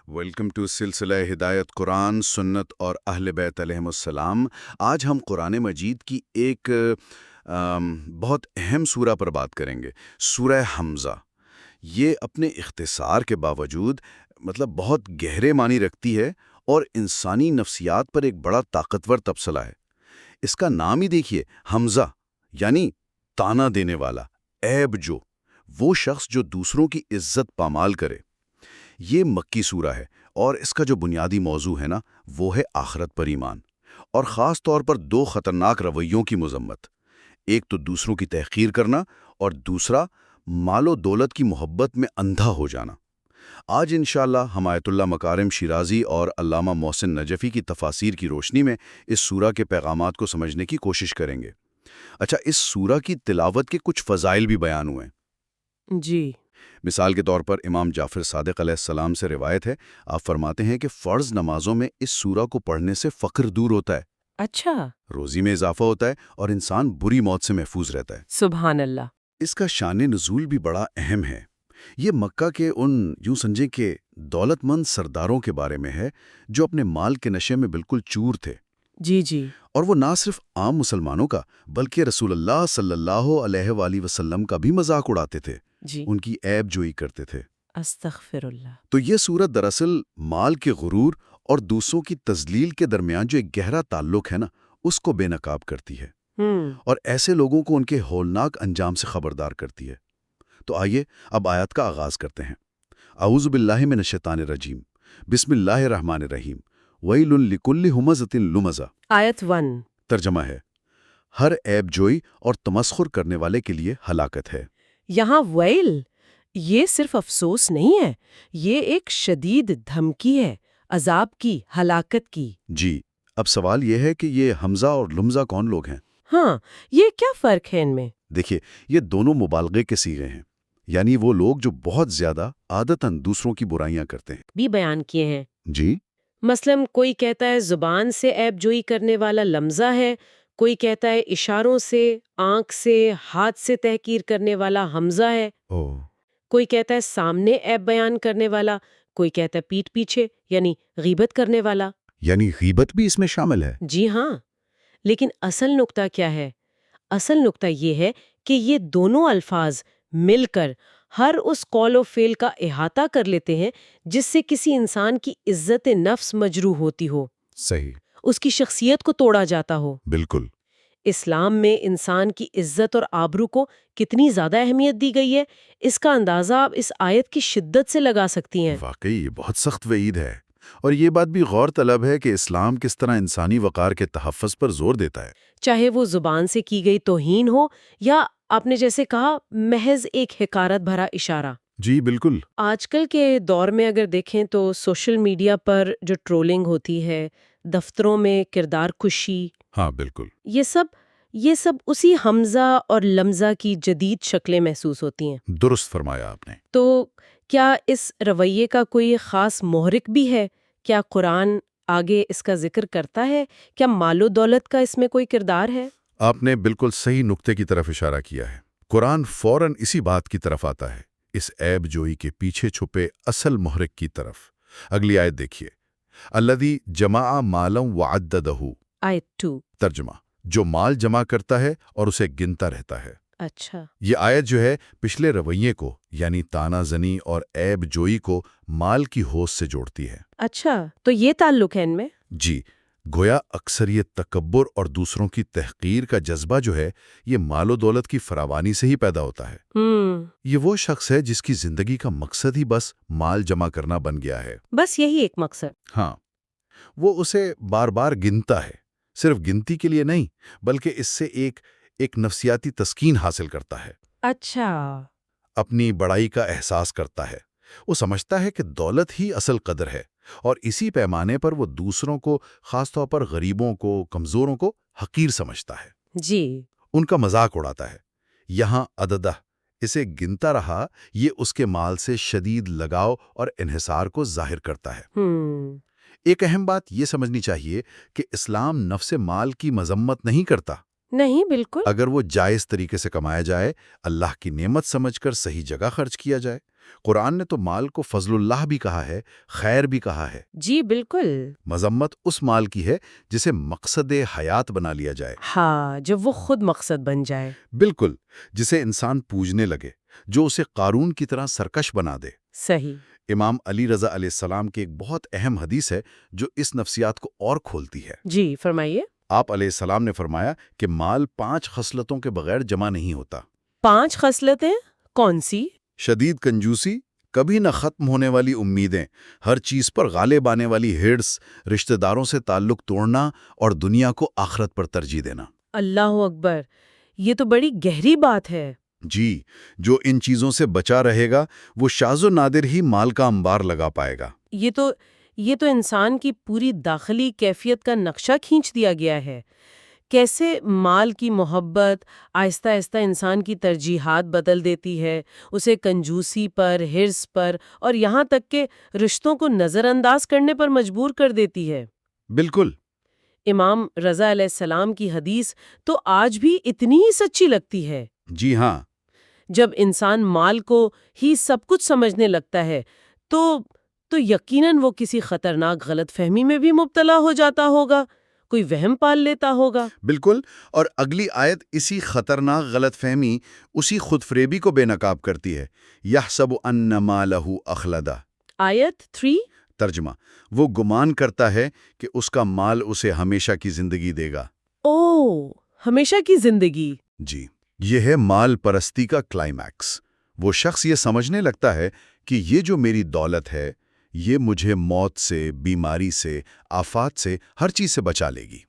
Welcome to سلسلہ ہدایت قرآن سنت اور اہل بیت علیہم السلام۔ آج ہم قرآن مجید کی ایک بہت اہم سورہ پر بات کریں گے، سورہ حمزہ۔ یہ اپنے اختصار کے باوجود بہت گہرے معنی رکھتی ہے اور انسانی نفسیات پر ایک بڑا طاقتور تبصرہ ہے۔ اس کا نام ہی دیکھیے، حمزہ، یعنی تانا دینے والا، عیب جو، وہ شخص جو دوسروں کی عزت پامال کرے۔ یہ مکی سورہ ہے اور اس کا جو بنیادی موضوع ہے وہ ہے آخرت پر ایمان، اور خاص طور پر دو خطرناک رویوں کی مذمت۔ ایک تو دوسروں کی تحقیر کرنا، اور دوسرا مال و دولت کی محبت میں اندھا ہو جانا۔ آج انشاءاللہ ہم آیت اللہ مکارم شیرازی اور علامہ محسن نجفی کی تفاسیر کی روشنی میں اس سورہ کے پیغامات کو سمجھنے کی کوشش کریں گے۔ اچھا، اس سورہ کی تلاوت کے کچھ فضائل بھی بیان ہوئے ہیں۔ جی، مثال کے طور پر امام جعفر صادق علیہ السلام سے روایت ہے، آپ فرماتے ہیں کہ فرض نمازوں میں اس سورہ کو پڑھنے سے فقر دور ہوتا ہے، اچھا، روزی میں اضافہ ہوتا ہے اور انسان بری موت سے محفوظ رہتا ہے۔ سبحان اللہ۔ اس کا شان نزول بھی بڑا اہم ہے۔ یہ مکہ کے یوں سمجھیں کہ دولت مند سرداروں کے بارے میں ہے جو اپنے مال کے نشے میں بالکل چور تھے۔ جی جی، اور وہ نہ صرف عام مسلمانوں کا بلکہ رسول اللہ صلی اللہ علیہ وآلہ وسلم کا بھی مذاق اڑاتے تھے، جی، ان کی عیب جوئی کرتے تھے۔ استغفر اللہ۔ تو یہ صورت دراصل مال کے غرور اور دوسروں کی تذلیل کے درمیان جو ایک گہرا تعلق ہے اس کو بے نقاب کرتی ہے، اور ایسے لوگوں کو ان کے ہولناک انجام سے خبردار کرتی ہے۔ تو آئیے اب آیات کا آغاز کرتے ہیں۔ اعوذ باللہ من الشیطان الرجیم، بسم اللہ الرحمن الرحیم، ویل لکل ہمزۃ لمزہ۔ آیت 1۔ ترجمہ ہے، ہر عیب جوئی اور تمسخر کرنے والے کے لیے ہلاکت ہے۔ یہاں ویل، یہ صرف افسوس نہیں ہے، یہ ایک شدید دھمکی ہے، عذاب کی، ہلاکت کی۔ جی، اب سوال یہ ہے کہ یہ حمزہ اور لمزہ کون لوگ ہیں؟ ہاں، یہ کیا فرق ہے ان میں؟ دیکھیے، یہ دونوں مبالغے کے صیغے ہیں، یعنی وہ لوگ جو بہت زیادہ عادتاً دوسروں کی برائیاں کرتے ہیں۔ بھی بیان کیے ہیں۔ جی، مثلاً کوئی کہتا ہے زبان سے عیب جوئی کرنے والا لمزہ ہے، کوئی کہتا ہے اشاروں سے، آنکھ سے، ہاتھ سے تحقیر کرنے والا حمزہ ہے، کوئی کہتا ہے سامنے عیب بیان کرنے والا، کوئی کہتا ہے پیٹھ پیچھے یعنی غیبت کرنے والا۔ یعنی غیبت بھی اس میں شامل ہے؟ جی ہاں، لیکن اصل نقطہ کیا ہے؟ اصل نقطہ یہ ہے کہ یہ دونوں الفاظ مل کر ہر اس قول و فعل کا احاطہ کر لیتے ہیں جس سے کسی انسان کی عزت نفس مجروح ہوتی ہو، صحیح، اس کی شخصیت کو توڑا جاتا ہو۔ بالکل۔ اسلام میں انسان کی عزت اور آبرو کو کتنی زیادہ اہمیت دی گئی ہے، اس کا اندازہ آپ اس آیت کی شدت سے لگا سکتی ہیں۔ واقعی یہ بہت سخت وعید ہے، اور یہ بات بھی غور طلب ہے کہ اسلام کس طرح انسانی وقار کے تحفظ پر زور دیتا ہے، چاہے وہ زبان سے کی گئی توہین ہو یا آپ نے جیسے کہا محض ایک حقارت بھرا اشارہ۔ جی بالکل۔ آج کل کے دور میں اگر دیکھیں تو سوشل میڈیا پر جو ٹرولنگ ہوتی ہے، دفتروں میں کردار کشی، ہاں بالکل، یہ سب اسی حمزہ اور لمزہ کی جدید شکلیں محسوس ہوتی ہیں۔ درست فرمایا آپ نے۔ تو کیا اس رویے کا کوئی خاص محرک بھی ہے؟ کیا قرآن آگے اس کا ذکر کرتا ہے؟ کیا مال و دولت کا اس میں کوئی کردار ہے؟ آپ نے بالکل صحیح نقطے کی طرف اشارہ کیا ہے۔ قرآن فوراً اسی بات کی طرف آتا ہے، اس عیب جوئی کے پیچھے چھپے اصل محرک کی طرف۔ اگلی آیت دیکھیے، الذی جمع مالا وعددہ۔ آیت 2۔ ترجمہ، جو مال جمع کرتا ہے اور اسے گنتا رہتا ہے۔ اچھا، یہ آیت جو ہے پچھلے رویے کو، یعنی تانا زنی اور عیب جوئی کو مال کی ہوس سے جوڑتی ہے۔ اچھا، تو یہ تعلق ہے ان میں؟ جی، گویا اکثر یہ تکبر اور دوسروں کی تحقیر کا جذبہ جو ہے، یہ مال و دولت کی فراوانی سے ہی پیدا ہوتا ہے۔ یہ وہ شخص ہے جس کی زندگی کا مقصد ہی بس مال جمع کرنا بن گیا ہے۔ بس یہی ایک مقصد۔ ہاں، وہ اسے بار بار گنتا ہے، صرف گنتی کے لیے نہیں بلکہ اس سے ایک نفسیاتی تسکین حاصل کرتا ہے۔ اچھا، اپنی بڑائی کا احساس کرتا ہے، وہ سمجھتا ہے کہ دولت ہی اصل قدر ہے، اور اسی پیمانے پر وہ دوسروں کو، خاص طور پر غریبوں کو، کمزوروں کو حقیر سمجھتا ہے، جی، ان کا مذاق اڑاتا ہے۔ یہاں عددہ، اسے گنتا رہا، یہ اس کے مال سے شدید لگاؤ اور انحصار کو ظاہر کرتا ہے۔ ایک اہم بات یہ سمجھنی چاہیے کہ اسلام نفس مال کی مذمت نہیں کرتا، نہیں، بالکل۔ اگر وہ جائز طریقے سے کمایا جائے، اللہ کی نعمت سمجھ کر صحیح جگہ خرچ کیا جائے۔ قرآن نے تو مال کو فضل اللہ بھی کہا ہے، خیر بھی کہا ہے۔ جی بالکل۔ مذمت اس مال کی ہے جسے مقصد حیات بنا لیا جائے۔ ہاں، جب وہ خود مقصد بن جائے۔ بالکل، جسے انسان پوجنے لگے، جو اسے قارون کی طرح سرکش بنا دے۔ صحیح۔ امام علی رضا علیہ السلام کی ایک بہت اہم حدیث ہے جو اس نفسیات کو اور کھولتی ہے۔ جی فرمائیے۔ آپ علیہ السلام نے فرمایا کہ مال 5 خصلتوں کے بغیر جمع نہیں ہوتا۔ 5 خصلتیں کون سی؟ شدید کنجوسی، کبھی نہ ختم ہونے والی امیدیں، ہر چیز پر غالب آنے والی ہرس، رشتہ داروں سے تعلق توڑنا اور دنیا کو آخرت پر ترجیح دینا۔ اللہ اکبر، یہ تو بڑی گہری بات ہے۔ جی، جو ان چیزوں سے بچا رہے گا وہ شاذ و نادر ہی مال کا انبار لگا پائے گا۔ یہ تو انسان کی پوری داخلی کیفیت کا نقشہ کھینچ دیا گیا ہے۔ کیسے مال کی محبت آہستہ آہستہ انسان کی ترجیحات بدل دیتی ہے، اسے کنجوسی پر، ہرس پر اور یہاں تک کہ رشتوں کو نظر انداز کرنے پر مجبور کر دیتی ہے۔ بالکل۔ امام رضا علیہ السلام کی حدیث تو آج بھی اتنی ہی سچی لگتی ہے۔ جی ہاں۔ جب انسان مال کو ہی سب کچھ سمجھنے لگتا ہے تو یقیناً وہ کسی خطرناک غلط فہمی میں بھی مبتلا ہو جاتا ہوگا، کوئی وہم پال لیتا ہوگا۔ بالکل، اور اگلی آیت اسی خطرناک غلط فہمی، اسی خود فریبی کو بے نقاب کرتی ہے۔ یحسب ان مالہ اخلدہ۔ آیت 3۔ ترجمہ، وہ گمان کرتا ہے کہ اس کا مال اسے ہمیشہ کی زندگی دے گا۔ ہمیشہ کی زندگی۔ جی، یہ ہے مال پرستی کا کلائمیکس۔ وہ شخص یہ سمجھنے لگتا ہے کہ یہ جو میری دولت ہے، یہ مجھے موت سے، بیماری سے، آفات سے، ہر چیز سے بچا لے گی،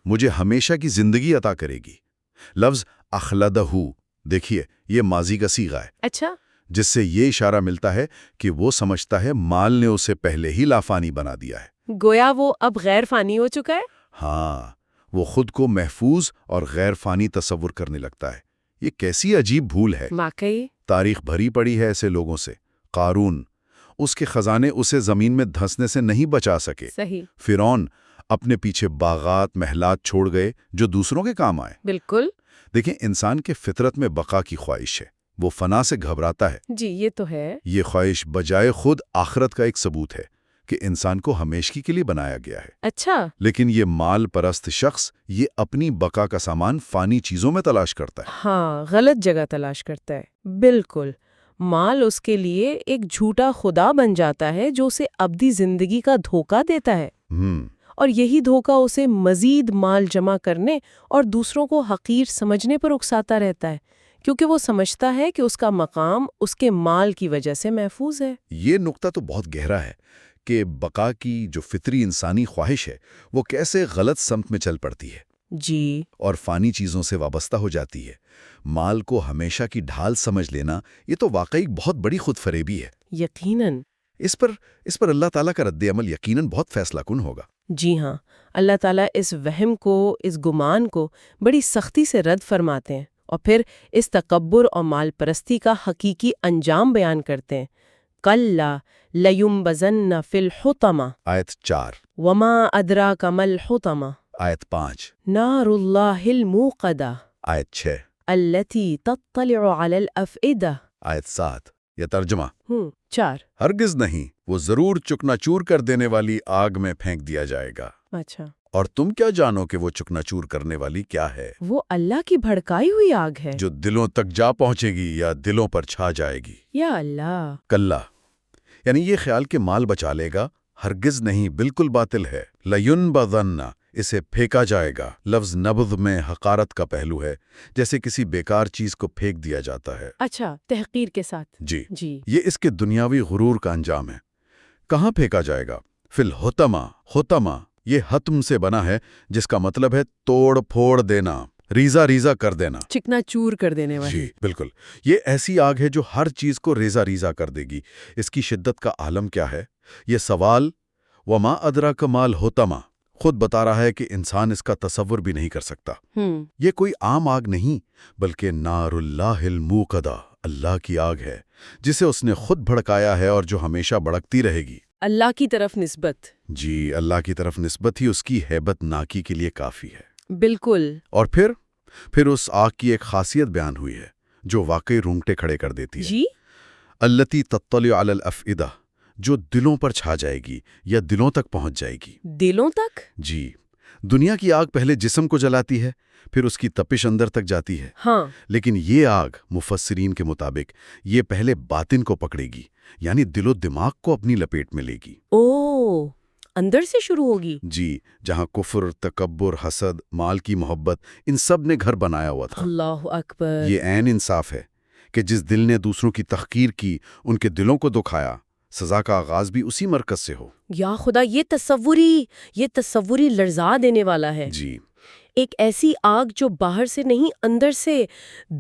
مجھے ہمیشہ کی زندگی عطا کرے گی۔ لفظ اخلدہ، دیکھیے، یہ ماضی کا صیغہ ہے۔ اچھا۔ جس سے یہ اشارہ ملتا ہے کہ وہ سمجھتا ہے مال نے اسے پہلے ہی لافانی بنا دیا ہے، گویا وہ اب غیر فانی ہو چکا ہے۔ ہاں، وہ خود کو محفوظ اور غیر فانی تصور کرنے لگتا ہے۔ یہ کیسی عجیب بھول ہے۔ واقعی تاریخ بھری پڑی ہے ایسے لوگوں سے۔ قارون، اس کے خزانے اسے زمین میں دھنسنے سے نہیں بچا سکے۔ صحیح۔ فرعون اپنے پیچھے باغات، محلات چھوڑ گئے جو دوسروں کے کام آئے۔ بالکل۔ دیکھیں، انسان کے فطرت میں بقا کی خواہش ہے، وہ فنا سے گھبراتا ہے۔ جی، یہ تو ہے۔ یہ خواہش بجائے خود آخرت کا ایک ثبوت ہے کہ انسان کو ہمیشگی کے لیے بنایا گیا ہے۔ اچھا۔ لیکن یہ مال پرست شخص یہ اپنی بقا کا سامان فانی چیزوں میں تلاش کرتا ہے۔ ہاں، غلط جگہ تلاش کرتا ہے۔ بالکل، مال اس کے لیے ایک جھوٹا خدا بن جاتا ہے جو اسے ابدی زندگی کا دھوکہ دیتا ہے، اور یہی دھوکہ اسے مزید مال جمع کرنے اور دوسروں کو حقیر سمجھنے پر اکساتا رہتا ہے، کیونکہ وہ سمجھتا ہے کہ اس کا مقام اس کے مال کی وجہ سے محفوظ ہے۔ یہ نقطہ تو بہت گہرا ہے کہ بقا کی جو فطری انسانی خواہش ہے وہ کیسے غلط سمت میں چل پڑتی ہے، جی، اور فانی چیزوں سے وابستہ ہو جاتی ہے۔ مال کو ہمیشہ کی ڈھال سمجھ لینا یہ تو واقعی بہت بڑی خود فریبی ہے۔ یقیناً۔ اس پر اللہ تعالیٰ کا رد عمل یقیناً بہت فیصلہ کن ہوگا۔ جی ہاں، اللہ تعالیٰ اس وہم کو، اس گمان کو بڑی سختی سے رد فرماتے ہیں اور پھر اس تکبر اور مال پرستی کا حقیقی انجام بیان کرتے ہیں۔ کَلَّا لَيُنبَذَنَّ فِي الْحُطَمَةِ آیت 4۔ وَمَا أَدْرَاكَ مَا الْحُطَمَةُ آیت 5۔ نَارُ اللَّهِ الْمُوقَدَةُ آیت 6۔ الَّتِي تَطَّلِعُ عَلَى الْأَفْئِدَةِ آیت 7۔ یہ ترجمہ، 4۔ ہرگز نہیں، وہ ضرور چکنا چور کر دینے والی آگ میں پھینک دیا جائے گا۔ اچھا، اور تم کیا جانو کہ وہ چکنا چور کرنے والی کیا ہے؟ وہ اللہ کی بھڑکائی ہوئی آگ ہے۔ جو دلوں تک جا پہنچے گی یا دلوں پر چھا جائے گی۔ یا اللہ۔ کلا، یعنی یہ خیال کہ مال بچا لے گا، ہرگز نہیں، بالکل باطل ہے۔ لَيُنبَذَنَّ، اسے پھینکا جائے گا۔ لفظ نبض میں حقارت کا پہلو ہے، جیسے کسی بیکار چیز کو پھینک دیا جاتا ہے۔ اچھا، تحقیر کے ساتھ۔ جی، جی، یہ اس کے دنیاوی غرور کا انجام ہے۔ کہاں پھینکا جائے گا؟ فی الحطمہ۔ حطمہ یہ حتم سے بنا ہے، جس کا مطلب ہے توڑ پھوڑ دینا، ریزہ ریزہ کر دینا، چکنا چور کر دینے والی۔ جی بالکل، یہ ایسی آگ ہے جو ہر چیز کو ریزہ ریزہ کر دے گی۔ اس کی شدت کا عالم کیا ہے؟ یہ سوال وما ادراک ما الحطمہ خود بتا رہا ہے کہ انسان اس کا تصور بھی نہیں کر سکتا۔ یہ کوئی عام آگ نہیں، بلکہ نار اللہ الموقدہ، اللہ کی آگ ہے جسے اس نے خود بھڑکایا ہے اور جو ہمیشہ بھڑکتی رہے گی۔ اللہ کی طرف نسبت۔ جی، اللہ کی طرف نسبت ہی اس کی ہیبت ناکی کے لیے کافی ہے۔ بالکل۔ اور پھر پھر اس آگ کی ایک خاصیت بیان ہوئی ہے جو واقعی رونگٹے کھڑے کر دیتی ہے. جی التی تطلع علی الافئدہ، جو دلوں پر چھا جائے گی یا دلوں تک پہنچ جائے گی. دلوں تک؟ جی، دنیا کی آگ پہلے جسم کو جلاتی ہے، پھر اس کی تپش اندر تک جاتی ہے. ہاں. لیکن یہ آگ مفسرین کے مطابق یہ پہلے باطن کو پکڑے گی، یعنی دل و دماغ کو اپنی لپیٹ میں لے گی. او، اندر سے شروع ہوگی؟ جی، جہاں کفر، تکبر، حسد، مال کی محبت ان سب نے گھر بنایا ہوا تھا. اللہ اکبر. یہ عین انصاف ہے کہ جس دل نے دوسروں کی تحقیر کی، ان کے دلوں کو دکھایا، سزا کا آغاز بھی اسی مرکز سے ہو. یا خدا، یہ تصوری لرزا دینے والا ہے. جی، ایک ایسی آگ جو باہر سے نہیں اندر سے،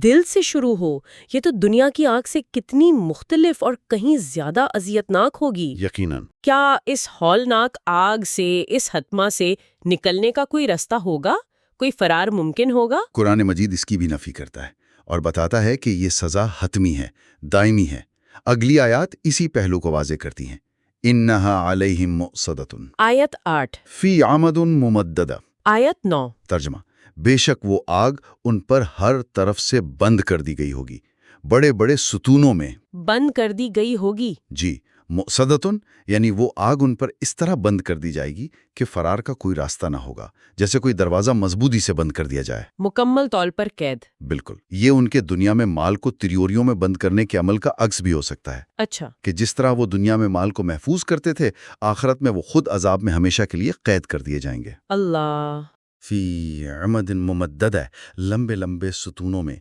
دل سے شروع ہو. یہ تو دنیا کی آگ سے کتنی مختلف اور کہیں زیادہ اذیتناک ہوگی. یقیناً. کیا اس ہولناک آگ سے، اس حتما سے نکلنے کا کوئی راستہ ہوگا؟ کوئی فرار ممکن ہوگا؟ قرآن مجید اس کی بھی نفی کرتا ہے اور بتاتا ہے کہ یہ سزا حتمی ہے، دائمی ہے. اگلی آیات اسی پہلو کو واضح کرتی ہیں. انہا علیہم مؤصدۃ آیت 8. فی عمد ممددہ. آیت 9. ترجمہ: بے شک وہ آگ ان پر ہر طرف سے بند کر دی گئی ہوگی، بڑے بڑے ستونوں میں. بند کر دی گئی ہوگی. جی، مؤصدۃ یعنی وہ آگ ان پر اس طرح بند کر دی جائے گی کہ فرار کا کوئی راستہ نہ ہوگا، جیسے کوئی دروازہ مضبوطی سے بند کر دیا جائے. مکمل طور پر قید. بالکل. یہ ان کے دنیا میں مال کو تریوریوں میں بند کرنے کے عمل کا عکس بھی ہو سکتا ہے. اچھا. کہ جس طرح وہ دنیا میں مال کو محفوظ کرتے تھے، آخرت میں وہ خود عذاب میں ہمیشہ کے لیے قید کر دیے جائیں گے. اللہ. فی عمد ممددہ، لمبے لمبے ستونوں میں.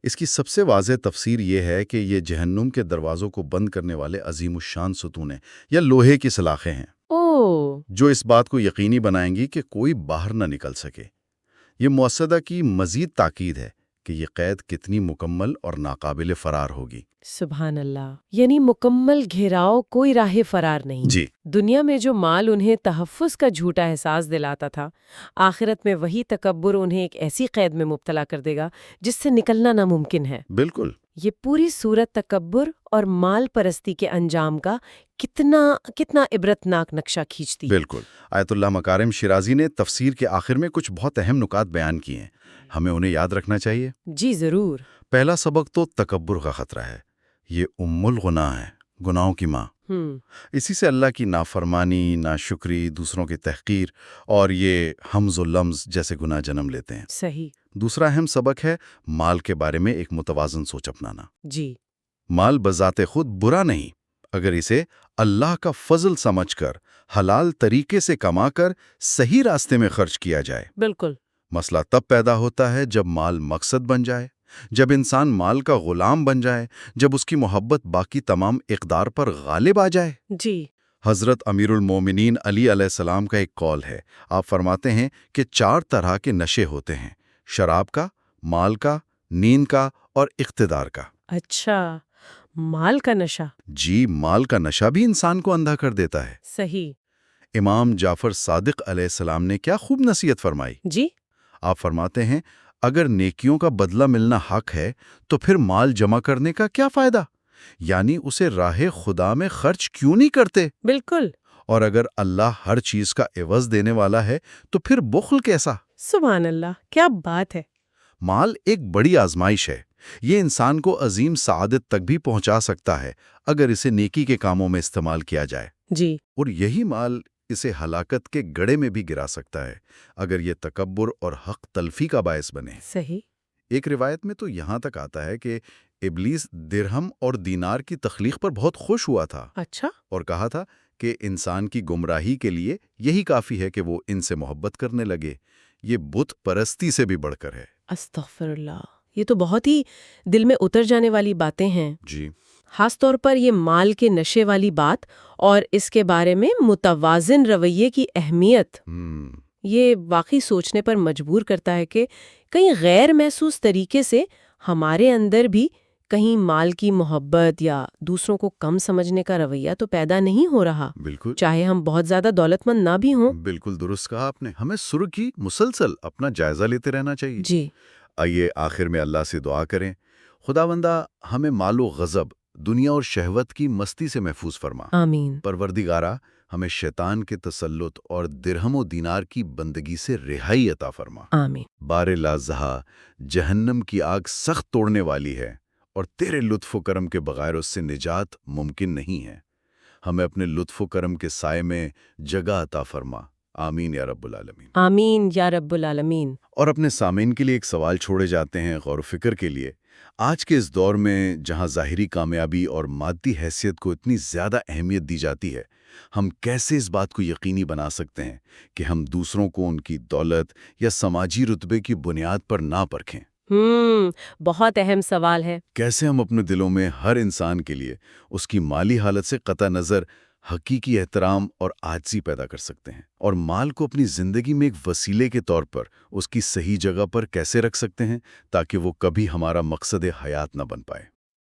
اس کی سب سے واضح تفسیر یہ ہے کہ یہ جہنم کے دروازوں کو بند کرنے والے عظیم الشان ستون ہیں یا لوہے کی سلاخیں ہیں، جو اس بات کو یقینی بنائیں گی کہ کوئی باہر نہ نکل سکے. یہ مؤصدہ کی مزید تاکید ہے کہ یہ قید کتنی مکمل اور ناقابل فرار ہوگی. سبحان اللہ. یعنی مکمل گھیراؤ، کوئی راہ فرار نہیں. جی، دنیا میں جو مال انہیں تحفظ کا جھوٹا احساس دلاتا تھا، آخرت میں وہی تکبر انہیں ایک ایسی قید میں مبتلا کر دے گا جس سے نکلنا ناممکن ہے. بالکل. یہ پوری صورت تکبر اور مال پرستی کے انجام کا کتنا عبرتناک نقشہ کھینچتی. بالکل. آیت اللہ مکارم شیرازی نے تفسیر کے آخر میں کچھ بہت اہم نکات بیان کیے ہیں، ہمیں انہیں یاد رکھنا چاہیے. جی ضرور. پہلا سبق تو تکبر کا خطرہ ہے. یہ الغناہ ہے، گناہوں کی ماں. اسی سے اللہ کی نافرمانی، ناشکری، دوسروں کی تحقیر اور یہ حمز و لمز جیسے گناہ جنم لیتے ہیں. صحیح. دوسرا اہم سبق ہے مال کے بارے میں ایک متوازن سوچ اپنانا. جی. مال بذات خود برا نہیں، اگر اسے اللہ کا فضل سمجھ کر حلال طریقے سے کما کر صحیح راستے میں خرچ کیا جائے. بالکل. مسئلہ تب پیدا ہوتا ہے جب مال مقصد بن جائے، جب انسان مال کا غلام بن جائے، جب اس کی محبت باقی تمام اقدار پر غالب آ جائے. جی. حضرت امیر المومنین علی علیہ السلام کا ایک قول ہے. آپ فرماتے ہیں کہ 4 طرح کے نشے ہوتے ہیں: شراب کا، مال کا، نیند کا اور اقتدار کا. اچھا، مال کا نشہ. جی، مال کا نشہ بھی انسان کو اندھا کر دیتا ہے. صحیح. امام جعفر صادق علیہ السلام نے کیا خوب نصیحت فرمائی. جی. آپ فرماتے ہیں اگر نیکیوں کا بدلہ ملنا حق ہے تو پھر مال جمع کرنے کا کیا فائدہ؟ یعنی اسے راہ خدا میں خرچ کیوں نہیں کرتے؟ بالکل. اور اگر اللہ ہر چیز کا عوض دینے والا ہے تو پھر بخل کیسا؟ سبحان اللہ، کیا بات ہے. مال ایک بڑی آزمائش ہے. یہ انسان کو عظیم سعادت تک بھی پہنچا سکتا ہے اگر اسے نیکی کے کاموں میں استعمال کیا جائے. جی. اور یہی مال اسے ہلاکت کے گڑھے میں بھی گرا سکتا ہے اگر یہ تکبر اور حق تلفی کا باعث بنے. صحیح. ایک روایت میں تو یہاں تک آتا ہے کہ ابلیس درہم اور دینار کی تخلیق پر بہت خوش ہوا تھا. اچھا. اور کہا تھا کہ انسان کی گمراہی کے لیے یہی کافی ہے کہ وہ ان سے محبت کرنے لگے. یہ بت پرستی سے بھی بڑھ کر ہے. استغفر اللہ. یہ تو بہت ہی دل میں اتر جانے والی باتیں ہیں. جی. خاص طور پر یہ مال کے نشے والی بات اور اس کے بارے میں متوازن رویے کی اہمیت. یہ واقعی سوچنے پر مجبور کرتا ہے کہ کہیں غیر محسوس طریقے سے ہمارے اندر بھی کہیں مال کی محبت یا دوسروں کو کم سمجھنے کا رویہ تو پیدا نہیں ہو رہا. بالکل. چاہے ہم بہت زیادہ دولت مند نہ بھی ہوں. بالکل درست کہا آپ نے. ہمیں سر کی مسلسل اپنا جائزہ لیتے رہنا چاہیے. جی. آئیے آخر میں اللہ سے دعا کریں. خداوندہ ہمیں مال و غضب، دنیا اور شہوت کی مستی سے محفوظ فرما. آمین. پروردگارہ ہمیں شیطان کے تسلط اور درہم و دینار کی بندگی سے رہائی عطا فرما۔ آمین۔ بار لازہا، جہنم کی آگ سخت توڑنے والی ہے اور تیرے لطف و کرم کے بغیر اس سے نجات ممکن نہیں ہے۔ ہمیں اپنے لطف و کرم کے سائے میں جگہ عطا فرما۔ آمین یا رب العالمین۔ آمین یا رب العالمین۔ اور اپنے سامعین کے لیے ایک سوال چھوڑے جاتے ہیں غور و فکر کے لیے۔ آج کے اس دور میں جہاں ظاہری کامیابی اور مادی حیثیت کو اتنی زیادہ اہمیت دی جاتی ہے، ہم کیسے اس بات کو یقینی بنا سکتے ہیں کہ ہم دوسروں کو ان کی دولت یا سماجی رتبے کی بنیاد پر نہ پرکھیں؟ بہت اہم سوال ہے۔ کیسے ہم اپنے دلوں میں ہر انسان کے لیے اس کی مالی حالت سے قطع نظر حقیقی احترام اور عاجزی پیدا کر سکتے ہیں، اور مال کو اپنی زندگی میں ایک وسیلے کے طور پر اس کی صحیح جگہ پر کیسے رکھ سکتے ہیں تاکہ وہ کبھی ہمارا مقصد حیات نہ بن پائے؟